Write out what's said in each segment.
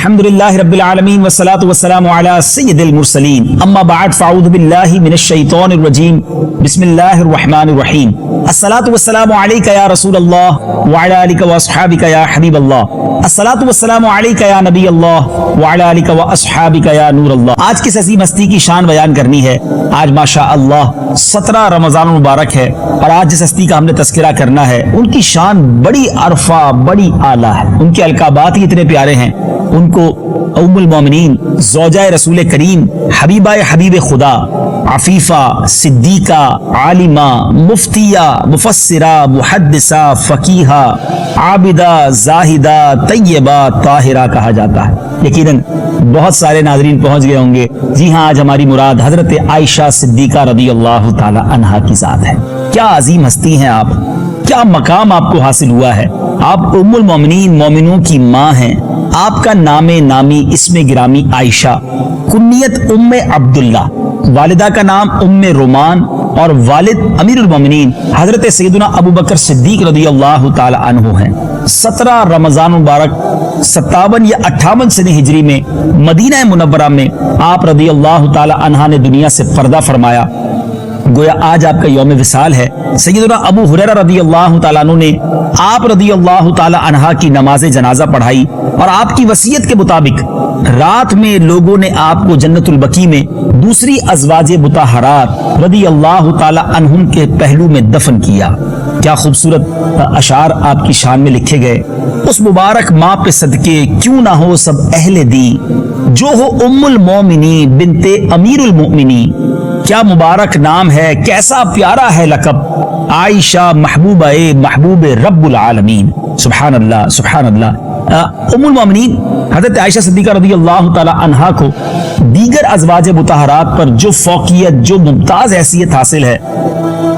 الحمدللہ رب العالمین والصلاة والسلام علی سید المرسلین اما بعد فاعوذ باللہ من الشیطان الرجیم بسم اللہ الرحمن الرحیم الصلاة والسلام علیکہ یا رسول اللہ وعلی آلک واصحابک یا حبیب اللہ الصلاة والسلام علیکہ یا نبی اللہ وعلی آلک واصحابک یا نور اللہ۔ آج کس عظیم ہستی کی شان بیان کرنی ہے۔ آج ماشاء اللہ 17 رمضان المبارک ہے اور آج جس ہستی کا ہم نے تذکرہ کرنا ہے ان کی شان بڑی عرفہ بڑی اعلیٰ ہے، ان کے القابات ہی اتنے پیارے ہیں۔ ان کو ام المومنین، زوجہ رسول کریم، حبیبہ حبیب خدا، عفیفہ، صدیقہ، عالمہ، مفتیہ، مفسرہ، محدثہ، فقیہہ، عابدہ، زاہدہ، طیبہ، طاہرہ کہا جاتا ہے۔ یقیناً بہت سارے ناظرین پہنچ گئے ہوں گے۔ جی ہاں، آج ہماری مراد حضرت عائشہ صدیقہ رضی اللہ تعالی عنہا کی ذات ہے۔ کیا عظیم ہستی ہیں آپ، کیا مقام آپ کو حاصل ہوا ہے۔ آپ ام المومنین، مومنوں کی ماں ہیں۔ آپ کا نام نامی اسم گرامی عائشہ، کنیت ام عبداللہ، والدہ کا نام ام رومان اور والد امیر المومنین حضرت سیدنا ابو بکر صدیق رضی اللہ تعالی عنہ ہیں۔ 17 رمضان مبارک 57 یا 58 سنہ ہجری میں مدینہ منورہ میں آپ رضی اللہ تعالی عنہ نے دنیا سے پردہ فرمایا۔ گویا آج آپ کا یوم وصال ہے۔ سیدنا ابو ہریرہ رضی اللہ تعالیٰ عنہ نے آپ رضی اللہ تعالیٰ عنہ کی نماز جنازہ پڑھائی اور آپ کی وصیت کے مطابق رات میں لوگوں نے آپ کو جنت البقیع میں دوسری ازواج مطہرات رضی اللہ تعالیٰ عنہن کے پہلو میں دفن کیا۔ کیا خوبصورت اشعار آپ کی شان میں لکھے گئے۔ اس مبارک ماں پہ صدقے کیوں نہ ہو سب اہل دی، جو ہو ام المومنی بنت امیر المؤمنین۔ کیا مبارک نام ہے، کیسا پیارا ہے لقب، عائشہ محبوبہ محبوب رب العالمین۔ سبحان اللہ سبحان اللہ۔ ام المومنین حضرت عائشہ صدیقہ رضی اللہ تعالی عنہا کو دیگر ازواج مطہرات پر جو فوقیت، جو ممتاز حیثیت حاصل ہے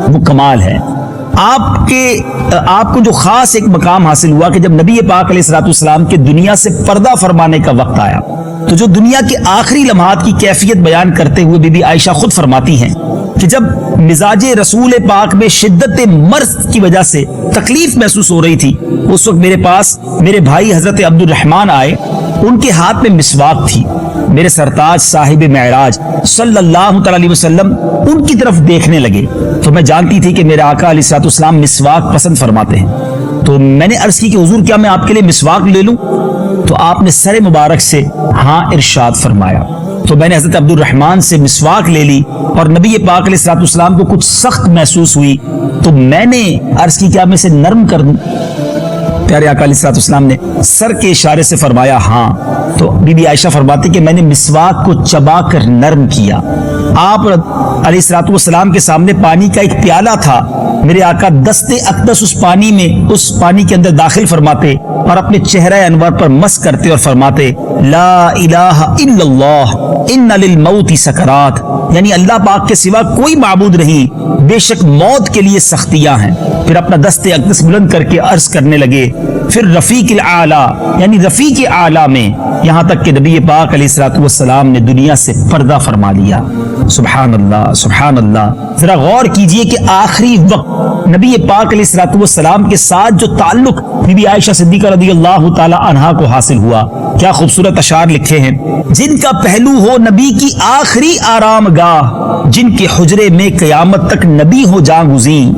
وہ کمال ہے۔ آپ کو جو خاص ایک مقام حاصل ہوا کہ جب نبی پاک علیہ الصلوۃ والسلام کے دنیا سے پردہ فرمانے کا وقت آیا تو جو دنیا کے آخری لمحات کی کیفیت بیان کرتے ہوئے بی بی عائشہ خود فرماتی ہیں کہ جب مزاج رسول پاک میں شدت مرض کی وجہ سے تکلیف محسوس ہو رہی تھی، اس وقت میرے پاس میرے بھائی حضرت عبد الرحمن آئے، ان کے ہاتھ میں مسواک تھی۔ میرے سرتاج صاحب معراج صلی اللہ تعالی علیہ وسلم ان کی طرف دیکھنے لگے تو میں جانتی تھی کہ میرے آقا علیہ الصلوۃ والسلام مسواک پسند فرماتے ہیں۔ تو میں نے عرض کی کہ حضور کیا میں آپ کے لیے مسواک لے لوں؟ تو آپ نے سر مبارک سے ہاں ارشاد فرمایا۔ تو میں نے حضرت عبد الرحمن سے مسواک لے لی اور نبی پاک علیہ الصلوۃ والسلام کو کچھ سخت محسوس ہوئی تو میں نے عرض کی کیا میں اسے نرم کر دوں؟ پیارے آقا علیہ الصلوۃ والسلام نے سر کے اشارے سے فرمایا ہاں۔ تو بی بی عائشہ فرماتی کہ میں نے مسواک کو چبا کر نرم کیا۔ آپ علیہ الصلوۃ والسلام کے سامنے پانی کا ایک پیالہ تھا، میرے آقا دست اقدس اس پانی کے اندر داخل فرماتے اور اپنے چہرہ انور پر مس کرتے اور فرماتے لا الہ الا اللہ ان للموت سکرات، یعنی اللہ پاک کے سوا کوئی معبود نہیں، بے شک موت کے لیے سختیاں ہیں۔ پھر اپنا دست اقدس بلند کر کے عرض کرنے لگے پھر رفیق الاعلی یعنی رفیق اعلی میں، یہاں تک کہ نبی پاک علیہ الصلوۃ والسلام نے دنیا سے پردہ فرما لیا۔ سبحان اللہ سبحان اللہ۔ ذرا غور کیجئے کہ آخری وقت نبی پاک علیہ الصلوۃ والسلام کے ساتھ جو تعلق بی بی عائشہ صدیقہ رضی اللہ تعالی عنہا کو حاصل ہوا، کیا خوبصورت اشعار لکھے ہیں۔ جن کا پہلو ہو نبی کی آخری آرام گاہ، جن کے حجرے میں قیامت تک نبی ہو جاں گزیں،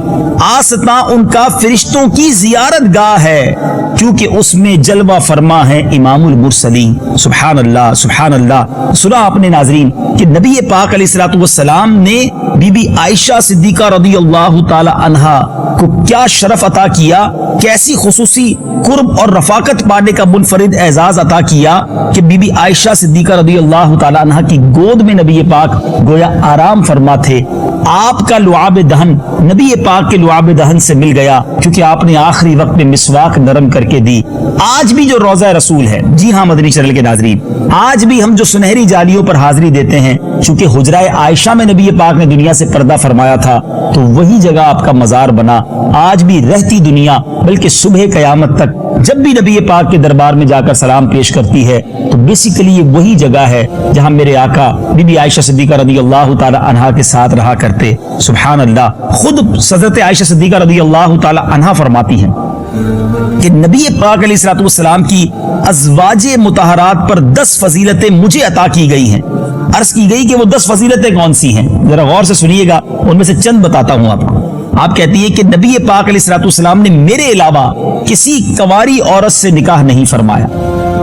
آستاں ان کا فرشتوں کی زیارت گاہ ہے، کیونکہ اس میں جلوہ فرما ہے امام المرسلین۔ سبحان اللہ سبحان اللہ۔ سنا آپ نے ناظرین کہ نبی پاک علیہ الصلوۃ والسلام نے بی بی عائشہ صدیقہ رضی اللہ تعالی عنہا کو کیا شرف عطا کیا، کیسی خصوصی قرب اور رفاقت پانے کا منفرد اعزاز عطا کیا کہ بی بی عائشہ صدیقہ رضی اللہ تعالی عنہا کی گود میں نبی پاک گویا آرام فرما تھے۔ آپ کا لعاب دہن نبی پاک کے لعاب دہن سے مل گیا کیونکہ آپ نے آخری وقت میں مسواک نرم کر کے دی۔ آج بھی جو روضہ رسول ہے، جی ہاں مدنی چینل کے ناظرین، آج بھی ہم جو سنہری جالیوں پر حاضری دیتے ہیں، چونکہ حجرہ عائشہ میں نبی پاک نے دنیا سے پردہ فرمایا تھا تو وہی جگہ آپ کا مزار بنا۔ آج بھی رہتی دنیا بلکہ صبح قیامت تک جب بھی نبی پاک کے دربار میں جا کر سلام پیش کرتی ہے تو بیسیکلی یہ وہی جگہ ہے جہاں میرے آقا بی بی عائشہ صدیقہ رضی اللہ تعالی عنہا کے ساتھ رہا کرتے۔ سبحان اللہ۔ خود حضرت عائشہ صدیقہ رضی اللہ تعالی عنہا فرماتی ہیں کہ نبی پاک علیہ الصلوۃ والسلام کی ازواج مطہرات پر 10 فضیلتیں مجھے عطا کی گئی ہیں۔ عرض کی گئی کہ وہ 10 فضیلتیں کون سی ہیں؟ ذرا غور سے سنیے گا، ان میں سے چند بتاتا ہوں آپ کو۔ آپ کہتی ہیں کہ نبی پاک علیہ الصلوۃ والسلام نے میرے علاوہ کسی کنواری عورت سے نکاح نہیں فرمایا۔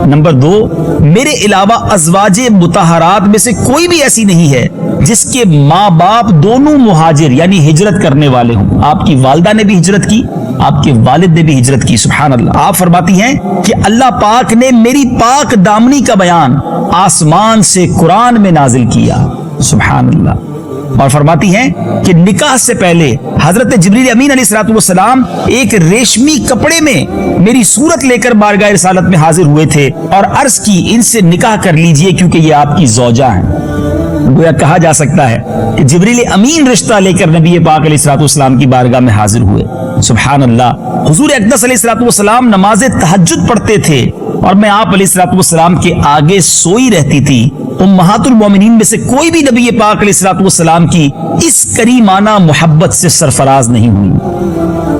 نمبر 2، میرے علاوہ ازواج مطہرات میں سے کوئی بھی ایسی نہیں ہے جس کے ماں باپ دونوں مہاجر یعنی ہجرت کرنے والے ہوں۔ آپ کی والدہ نے بھی ہجرت کی، آپ کے والد نے بھی ہجرت کی، سبحان اللہ۔ آپ فرماتی ہیں کہ اللہ پاک نے میری پاک دامنی کا بیان آسمان سے قرآن میں نازل کیا، سبحان اللہ۔ اور فرماتی ہیں کہ نکاح سے پہلے حضرت جبریل امین علیہ الصلوۃ والسلام ایک ریشمی کپڑے میں میری صورت لے کر بارگاہ رسالت میں حاضر ہوئے تھے اور عرض کی ان سے نکاح کر لیجئے کیونکہ یہ آپ کی زوجہ ہیں۔ گویا کہا جا سکتا ہے کہ جبریل امین رشتہ لے کر نبی پاک علیہ الصلوۃ والسلام کی بارگاہ میں حاضر ہوئے، سبحان اللہ۔ حضور اقدس علیہ الصلوۃ والسلام نماز تہجد پڑھتے تھے اور میں آپ علیہ الصلوۃ والسلام کے آگے سوئی رہتی تھی۔ امہات المومنین میں سے کوئی بھی نبی پاک علیہ الصلوۃ والسلام کی اس کریمانہ محبت سے سرفراز نہیں ہوئی۔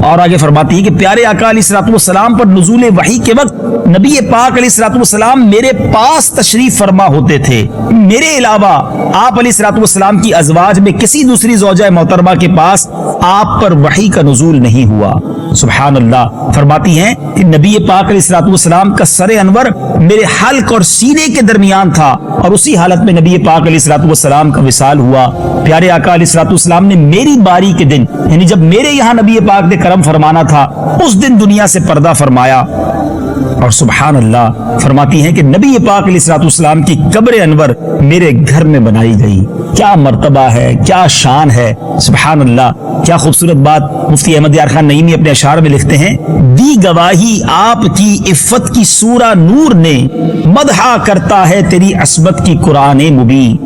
اور آگے فرماتی ہے کہ پیارے آقا علیہ الصلوۃ والسلام پر نزول وحی کے وقت نبی پاک علیہ الصلوۃ والسلام میرے پاس تشریف فرما ہوتے تھے۔ میرے علاوہ آپ علیہ الصلوۃ والسلام کی ازواج میں کسی دوسری زوجہ محترمہ کے پاس آپ پر وحی کا نزول نہیں ہوا، سبحان اللہ۔ فرماتی ہیں کہ نبی پاک علیہ الصلوۃ والسلام کا سر انور میرے حلق اور سینے کے درمیان تھا اور اسی حالت میں نبی پاک علیہ الصلوۃ والسلام کا وصال ہوا۔ پیارے آقا علیہ الصلوۃ والسلام نے میری باری کے دن یعنی جب میرے یہاں نبی پاک نے کرم فرمانا تھا اس دن دنیا سے پردہ فرمایا۔ اور سبحان اللہ فرماتی ہیں کہ نبی پاک علیہ الصلوۃ والسلام کی قبر انور میرے گھر میں بنائی گئی۔ کیا مرتبہ ہے، کیا شان ہے، سبحان اللہ۔ کیا خوبصورت بات مفتی احمد یار خان نعیمی اپنے اشعار میں لکھتے ہیں، دی گواہی آپ کی عفت کی سورہ نور نے، مدحا کرتا ہے تیری عصمت کی قرآن مبین۔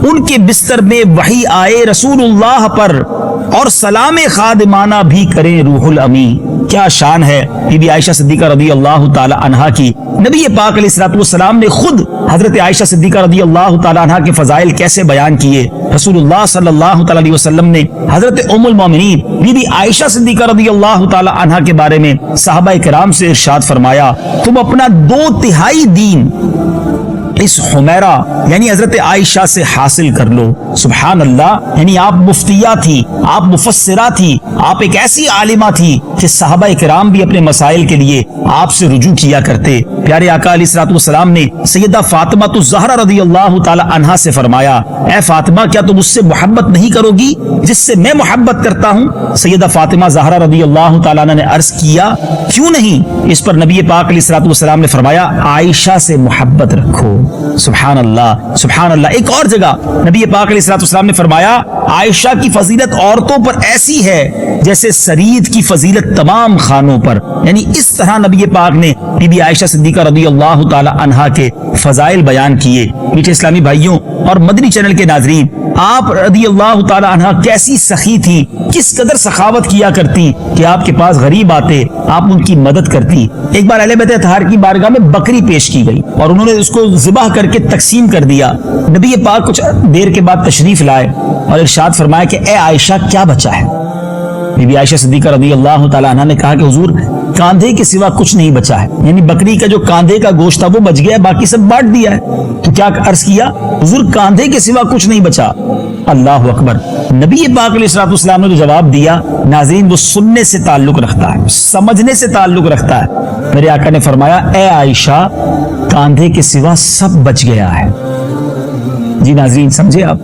ان کے بستر میں وحی آئے رسول اللہ پر اور سلام خادمانہ بھی کریں روح الامین۔ کیا شان ہے بی بی عائشہ صدیقہ رضی اللہ تعالی عنہا کی۔ نبی پاک علیہ الصلوۃ والسلام نے خود حضرت عائشہ صدیقہ رضی اللہ تعالی عنہا کے فضائل کیسے بیان کیے۔ رسول اللہ صلی اللہ تعالی علیہ وسلم نے حضرت ام المومنین بی بی عائشہ صدیقہ رضی اللہ تعالی عنہا کے بارے میں صحابہ کرام سے ارشاد فرمایا، تم اپنا 2/3 دین اس حمیرہ یعنی حضرت عائشہ سے حاصل کر لو، سبحان اللہ۔ یعنی آپ مفتیہ تھی، آپ مفسرہ تھی، آپ ایک ایسی عالمہ تھی کہ صحابہ کرام بھی اپنے مسائل کے لیے آپ سے رجوع کیا کرتے۔ پیارے آقا علیہ الصلوۃ والسلام نے سیدہ فاطمہ الزہرا رضی اللہ تعالی عنہا سے فرمایا، اے فاطمہ کیا تم اس سے محبت نہیں کرو گی جس سے میں محبت کرتا ہوں؟ سیدہ فاطمہ زہرا رضی اللہ تعالی عنہ نے عرض کیا، کیوں نہیں؟ اس پر نبی پاک علیہ الصلوۃ والسلام نے فرمایا، عائشہ سے محبت رکھو، سبحان اللہ سبحان اللہ۔ ایک اور جگہ نبی پاک علیہ الصلوۃ والسلام نے فرمایا، عائشہ کی فضیلت عورتوں پر ایسی ہے جیسے سرید کی فضیلت تمام خانوں پر۔ یعنی اس طرح نبی پاک نے بی بی عائشہ صدیقہ رضی اللہ تعالی عنہا کے فضائل بیان کیے۔ میٹھے اسلامی بھائیوں اور مدنی چینل کے ناظرین، آپ رضی اللہ تعالی عنہا کیسی سخی تھی، کس قدر سخاوت کیا کرتی کہ آپ کے پاس غریب آتے آپ ان کی مدد کرتی۔ ایک بار اہل بیت اطہار کی بارگاہ میں بکری پیش کی گئی اور انہوں نے اس کو ذبح کر کے تقسیم کر دیا۔ نبی پاک کچھ دیر کے بعد تشریف لائے اور ارشاد فرمایا کہ اے عائشہ کیا بچا ہے؟ بی بی عائشہ صدیقہ رضی اللہ تعالی عنہا نے کہا کہ حضور کاندھے کے سوا کچھ نہیں بچا ہے، یعنی بکری کا جو کاندھے کا گوشت تھا وہ بچ گیا ہے، باقی سب بانٹ دیا ہے۔ تو کیا عرض کیا؟ حضور کاندھے کے سوا کچھ نہیں بچا۔ اللہ اکبر۔ نبی پاک علیہ الصلوۃ والسلام نے جو جواب دیا ناظرین وہ سننے سے تعلق رکھتا ہے، سمجھنے سے تعلق رکھتا ہے۔ میرے آقا نے فرمایا، اے عائشہ کاندھے کے سوا سب بچ گیا ہے۔ جی ناظرین سمجھے آپ،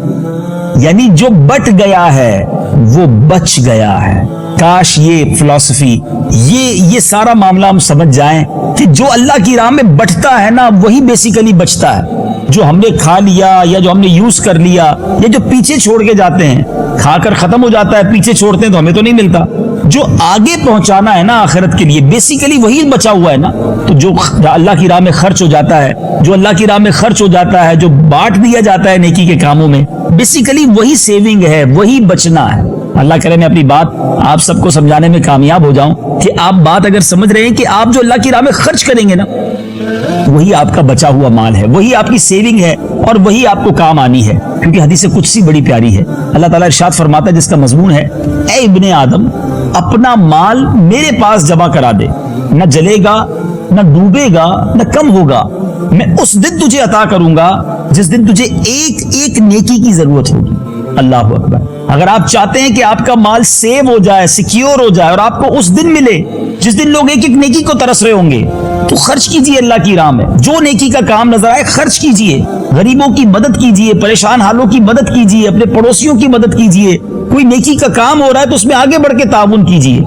یعنی جو بٹ گیا ہے وہ بچ گیا ہے۔ کاش یہ فلسفی یہ سارا معاملہ ہم سمجھ جائیں کہ جو اللہ کی راہ میں بٹتا ہے نا وہی بیسیکلی بچتا ہے۔ جو ہم نے کھا لیا یا جو ہم نے یوز کر لیا یا جو پیچھے چھوڑ کے جاتے ہیں، کھا کر ختم ہو جاتا ہے، پیچھے چھوڑتے ہیں تو ہمیں تو نہیں ملتا۔ جو آگے پہنچانا ہے نا آخرت کے لیے بیسیکلی وہی بچا ہوا ہے نا۔ تو جو اللہ کی راہ میں خرچ ہو جاتا ہے، جو اللہ کی راہ میں خرچ ہو جاتا ہے، جو بانٹ دیا جاتا ہے نیکی کے کاموں میں، بیسیکلی وہی سیونگ ہے، وہی بچنا ہے۔ اللہ کرے میں اپنی بات آپ سب کو سمجھانے میں کامیاب ہو جاؤں کہ آپ بات اگر سمجھ رہے ہیں کہ آپ جو اللہ کی راہ میں خرچ کریں گے نا وہی آپ کا بچا ہوا مال ہے، وہی آپ کی سیونگ ہے اور وہی آپ کو کام آنی ہے، کیونکہ حدیث قدسی بڑی پیاری ہے۔ اللہ تعالیٰ ارشاد فرماتا ہے جس کا مضمون ہے، اے ابن آدم اپنا مال میرے پاس جمع کرا دے، نہ جلے گا نہ ڈوبے گا نہ کم ہوگا، میں اس دن تجھے عطا کروں گا جس دن تجھے ایک ایک نیکی کی ضرورت ہوگی۔ اللہ اکبر۔ اگر آپ چاہتے ہیں کہ آپ کا مال سیو ہو جائے، سیکیور ہو جائے اور آپ کو اس دن ملے جس دن لوگ ایک ایک نیکی کو ترس رہے ہوں گے، تو خرچ کیجئے اللہ کی راہ میں، جو نیکی کا کام نظر آئے خرچ کیجئے، غریبوں کی مدد کیجئے، پریشان حالوں کی مدد کیجئے، اپنے پڑوسیوں کی مدد کیجئے، کوئی نیکی کا کام ہو رہا ہے تو اس میں آگے بڑھ کے تعاون کیجئے۔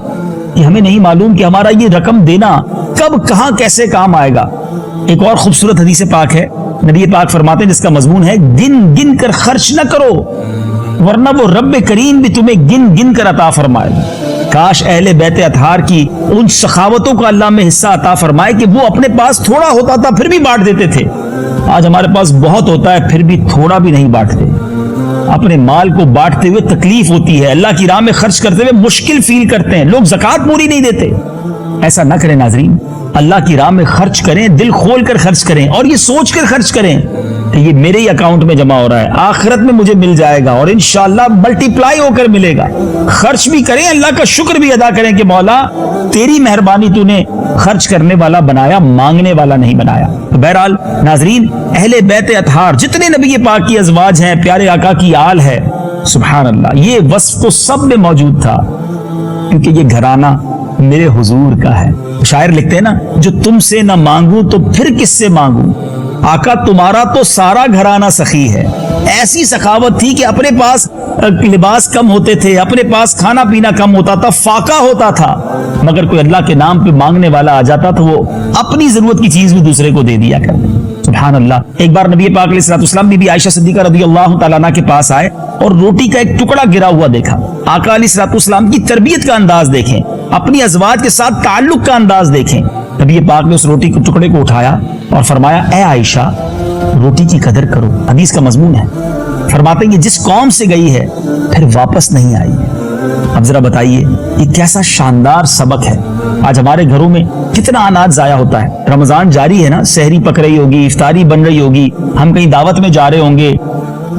کہ ہمیں نہیں معلوم کہ ہمارا یہ رقم دینا کب کہاں کیسے کام آئے گا۔ ایک اور خوبصورت حدیث پاک ہے، نبی پاک فرماتے ہیں جس کا مضمون ہے گن گن کر خرچ نہ کرو ورنہ وہ رب کریم بھی تمہیں گن گن کر عطا فرمائے۔ کاش اہل بیت اطہار کی ان سخاوتوں کا اللہ میں حصہ عطا فرمائے کہ وہ اپنے پاس تھوڑا ہوتا تھا پھر بھی بانٹ دیتے تھے۔ آج ہمارے پاس بہت ہوتا ہے پھر بھی تھوڑا بھی نہیں بانٹتے، اپنے مال کو بانٹتے ہوئے تکلیف ہوتی ہے، اللہ کی راہ میں خرچ کرتے ہوئے مشکل فیل کرتے ہیں، لوگ زکوٰۃ پوری نہیں دیتے۔ ایسا نہ کریں ناظرین، اللہ کی راہ میں خرچ کریں، دل کھول کر خرچ کریں اور یہ سوچ کر خرچ کریں کہ یہ میرے ہی اکاؤنٹ میں جمع ہو رہا ہے، آخرت میں مجھے مل جائے گا اور انشاءاللہ ملٹی پلائی ہو کر ملے گا۔ خرچ بھی کریں، اللہ کا شکر بھی ادا کریں کہ مولا تیری مہربانی تو نے خرچ کرنے والا بنایا، مانگنے والا نہیں بنایا۔ تو بہرحال ناظرین، اہل بیت اطہار جتنے نبی پاک کی ازواج ہیں، پیارے آقا کی آل ہے، سبحان اللہ، یہ وصف تو سب میں موجود تھا کیونکہ یہ گھرانہ میرے حضور کا ہے۔ شاعر لکھتے ہیں نا، جو تم سے نہ مانگوں تو پھر کس سے مانگوں، آقا تمہارا تو سارا گھرانہ سخی ہے۔ ایسی سخاوت تھی کہ اپنے پاس لباس کم ہوتے تھے، اپنے پاس کھانا پینا کم ہوتا تھا، فاقہ ہوتا تھا، مگر کوئی اللہ کے نام پہ مانگنے والا آ جاتا تو وہ اپنی ضرورت کی چیز بھی دوسرے کو دے دیا کرتے۔ سبحان اللہ۔ ایک بار نبی پاک علیہ السلام بی بی عائشہ صدیقہ رضی اللہ تعالیٰ عنہ کے پاس آئے اور روٹی کا ایک ٹکڑا گرا ہوا دیکھا۔ آقا علیہ السلام کی تربیت کا انداز دیکھیں، اپنی ازواج کے ساتھ تعلق کا انداز دیکھیں۔ نبی پاک نے اس روٹی کے ٹکڑے کو اٹھایا اور فرمایا، اے عائشہ روٹی کی قدر کرو۔ حدیث کا مضمون ہے، فرماتے ہیں کہ جس قوم سے گئی ہے پھر واپس نہیں آئی ہے۔ اب ذرا بتائیے یہ کیسا شاندار سبق ہے۔ آج ہمارے گھروں میں کتنا اناج ضائع ہوتا ہے۔ رمضان جاری ہے نا، سحری پک رہی ہوگی، افطاری بن رہی ہوگی، ہم کہیں دعوت میں جا رہے ہوں گے،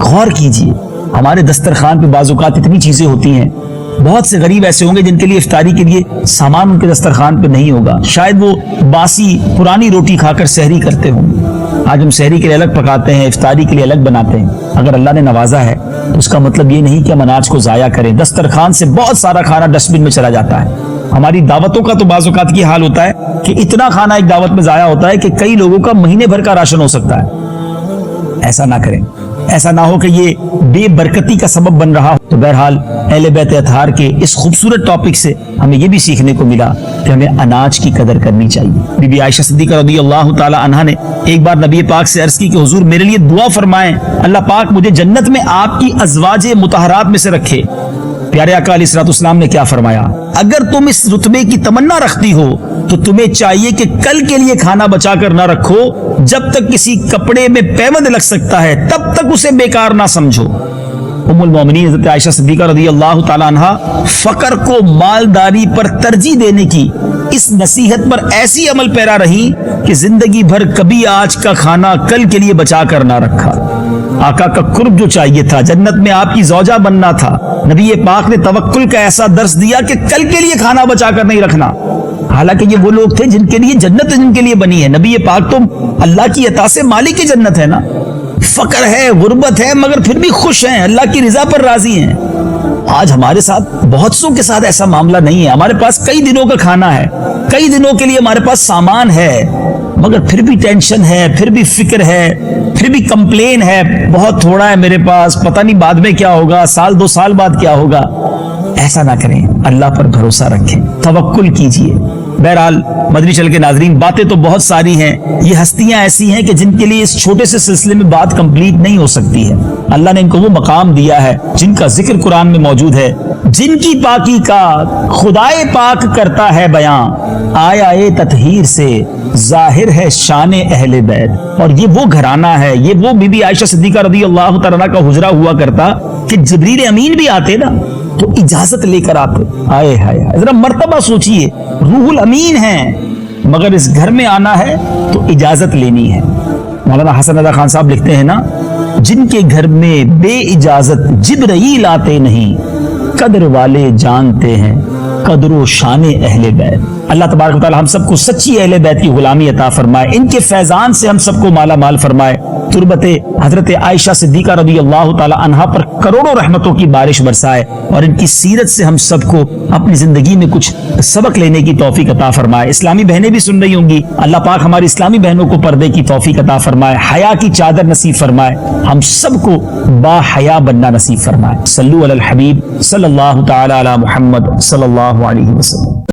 غور کیجئے ہمارے دسترخوان پہ بعض اوقات اتنی چیزیں ہوتی ہیں، بہت سے غریب ایسے ہوں گے جن کے لیے افطاری کے لیے سامان ان کے دسترخوان پہ نہیں ہوگا، شاید وہ باسی پرانی روٹی کھا کر سحری کرتے ہوں گے۔ آج ہم سحری کے لیے الگ پکاتے ہیں، افطاری کے لیے الگ بناتے ہیں۔ اگر اللہ نے نوازا ہے تو اس کا مطلب یہ نہیں کہ ہم اناج کو ضائع کریں۔ دسترخوان سے بہت سارا کھانا ڈسٹ بن میں چلا جاتا ہے۔ ہماری دعوتوں کا تو بعض اوقات یہ حال ہوتا ہے کہ اتنا کھانا ایک دعوت میں ضائع ہوتا ہے کہ کئی لوگوں کا مہینے بھر کا راشن ہو سکتا ہے۔ ایسا نہ کریں، ایسا نہ ہو کہ یہ بے برکتی کا سبب بن رہا ہو۔ تو بہرحال اہل بیت اطہار کے اس خوبصورت ٹاپک سے ہمیں یہ بھی سیکھنے کو ملا کہ ہمیں اناج کی قدر کرنی چاہیے۔ بی بی عائشہ صدیقہ رضی اللہ تعالی عنہا نے ایک بار نبی پاک سے عرض کی کہ حضور میرے لیے دعا فرمائیں، اللہ پاک مجھے جنت میں آپ کی ازواج مطہرات میں سے رکھے۔ پیارے آقا علیہ السلام نے کیا فرمایا، اگر تم اس رتبے کی تمنا رکھتی ہو تو تمہیں چاہیے کہ کل کے لیے کھانا بچا کر نہ رکھو، جب تک کسی کپڑے میں پیوند لگ سکتا ہے تب تک اسے بیکار نہ سمجھو۔ ام المومنین حضرت عائشہ صدیقہ رضی اللہ تعالی عنہا فقر کو مالداری پر ترجیح دینے کی اس نصیحت پر ایسی عمل پیرا رہی کہ زندگی بھر کبھی آج کا کھانا کل کے لیے بچا کر نہ رکھا۔ آقا کا قرب جو چاہیے تھا، جنت میں آپ کی زوجہ بننا تھا، نبی پاک نے توکل کا ایسا درس دیا کہ کل کے لیے کھانا بچا کر نہیں رکھنا۔ حالانکہ یہ وہ لوگ تھے جن کے لیے جنت جن کے لیے بنی ہے، نبی پاک تو اللہ کی عطا سے مالک کی جنت ہے نا، فقر ہے، غربت ہے، مگر پھر بھی خوش ہیں، اللہ کی رضا پر راضی ہیں۔ آج ہمارے ساتھ بہت سو کے ساتھ ایسا معاملہ نہیں ہے، ہمارے پاس کئی دنوں کا کھانا ہے، کئی دنوں کے لیے ہمارے پاس سامان ہے، مگر پھر بھی ٹینشن ہے، پھر بھی فکر ہے، پھر بھی کمپلین ہے، بہت تھوڑا ہے میرے پاس، پتہ نہیں بعد میں کیا ہوگا، سال دو سال بعد کیا ہوگا۔ ایسا نہ کریں، اللہ پر بھروسہ رکھیں، توکل کیجئے۔ بہرحال مدنی چل کے ناظرین، باتیں تو بہت ساری ہیں، یہ ہستیاں ایسی ہیں کہ جن کے لیے اس چھوٹے سے سلسلے میں بات کمپلیٹ نہیں ہو سکتی ہے۔ اللہ نے ان کو وہ مقام دیا ہے جن کا ذکر قرآن میں موجود ہے، جن کی پاکی کا خدائے پاک کرتا ہے بیاں، آیا تطہیر سے ظاہر ہے شان اہل بیت۔ اور یہ وہ گھرانہ ہے، یہ وہ بی بی عائشہ صدیقہ رضی اللہ تعالیٰ کا حجرہ ہوا کرتا کہ جبریل امین بھی آتے نا تو اجازت لے کر آتے۔ آئے ہائے، ذرا مرتبہ سوچئے، روح الامین ہیں مگر اس گھر میں آنا ہے تو اجازت لینی ہے۔ مولانا حسن رضا خان صاحب لکھتے ہیں نا، جن کے گھر میں بے اجازت جبرائیل آتے نہیں، قدر والے جانتے ہیں قدر و شان اہل بیت۔ اللہ تبارک و تعالی ہم سب کو سچی اہل بیت کی غلامی عطا فرمائے، ان کے فیضان سے ہم سب کو مالا مال فرمائے، تربت حضرت عائشہ صدیقہ رضی اللہ تعالی عنہا پر کروڑوں رحمتوں کی بارش برسائے، اور ان کی سیرت سے ہم سب کو اپنی زندگی میں کچھ سبق لینے کی توفیق عطا فرمائے۔ اسلامی بہنیں بھی سن رہی ہوں گی، اللہ پاک ہماری اسلامی بہنوں کو پردے کی توفیق عطا فرمائے، حیا کی چادر نصیب فرمائے، ہم سب کو با حیا بننا نصیب فرمائے۔ صلو علی الحبیب صلی اللہ تعالی علی محمد صلی اللہ علیہ وسلم۔